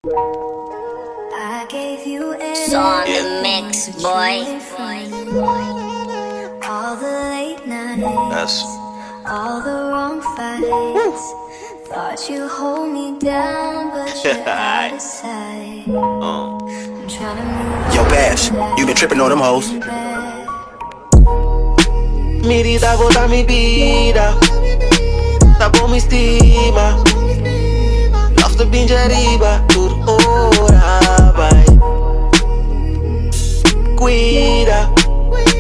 I gave you Saw on the mix, boy. all the late nights, all the wrong fights. Thought you hold me down, but you're out of sight. I'm trying to move Yo, Bash, you been tripping on them hoes. Mirida bota mi vida, tapou minha estima. Love the binge arriba, tudo ora vai. Cuida,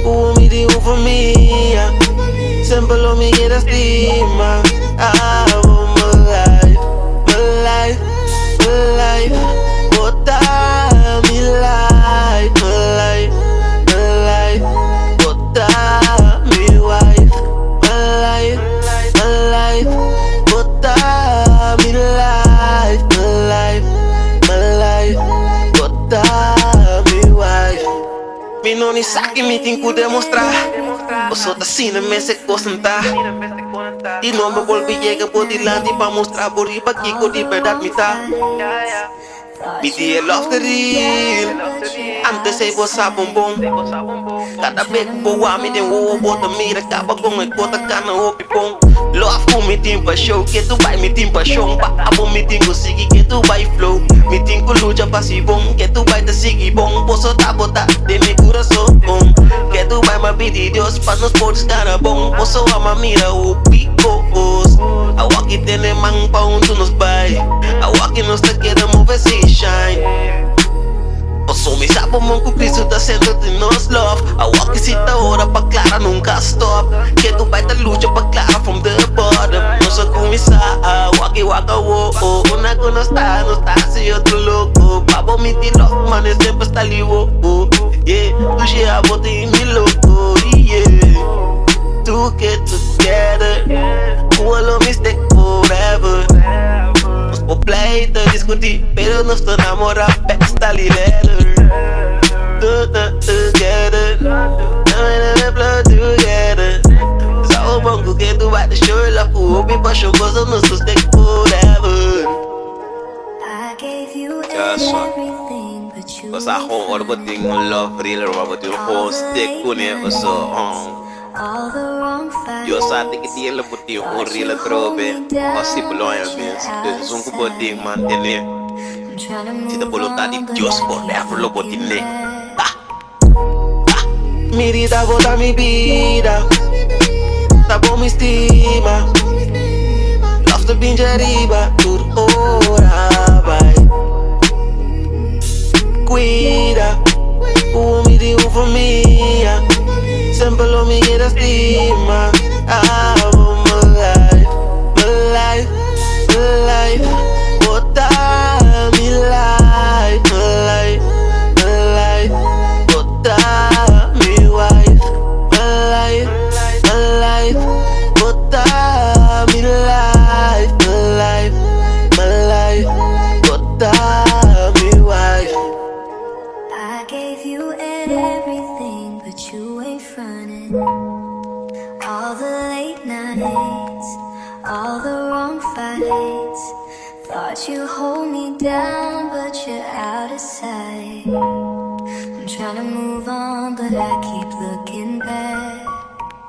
o me deu família. Sempre lo me queda estima. I want my life, my life, my life. Bota mi life, my life, my life. Bota mi wife, my life, my life. Bota mi life, my life, my life. Bota mi wife. Mi não nem sabe, me tem que demonstrar. Eu sou da cena, me se concentrar. E não me volve chega por delante pra mostrar por riba que com liberdade me tá. Me dê love the real. Antes sei você bombom. Cada vez que vou a me tem o bota mira acaba com a cota cana o pipom. Love com me tem paixão, que tu vai me tem paixão. Abo me tem conseguir que tu vai flow. Me tem que luta pra si bom, que tu vai te seguir bom. Posso tá botar de meu coração bom. Que tu vai me pedir Deus pra nos podes cara bom. Posso ama mira o picos. A walk tem man pra tu nos vai. A walk nos te queda mover se shine. Posso me sabe mão que Cristo tá sendo de nós love. A walk se tá hora pra clara nunca stop. Que tu vai te luta pra clara from the bottom. Não só começar a walk waka wo. Una que não está se outro louco. Babo me te love, mano, sempre está ali wo. Yeah, tu já bota em mim louco. Yeah, tu get together. All of mistake forever. Nos pleito discutir, pero nos tô namorar, está ali letter. Together, never blood together. Só o banco que tu vai deixar lá pro hobby pra chocosa nos take forever. I gave you everything, but you Cause I hold all the thing on love, real rubber to the whole stick, couldn't so all the wrong fights. Eu só tenho que ter ela por ti, um real trobe. Possível loyalmente, Deus um cubo de manter. Se da vontade de Deus, forever lo botine. Mirida bota mi vida, tapou minha estima. Love the binge arriba, tudo ora vai. Cuida, o me deu família. Sempre lo me queda estima. I want my life, my life, my life. Bota mi life, my life, my life. Bota mi wife, my life, my life. Bota mi life, my life, my life. Bota mi wife. I gave you everything, but you ain't frontin'. All the late nights, all the wrong fights. Thought you hold me down, but you're out of sight. I'm trying to move on, but I keep looking back.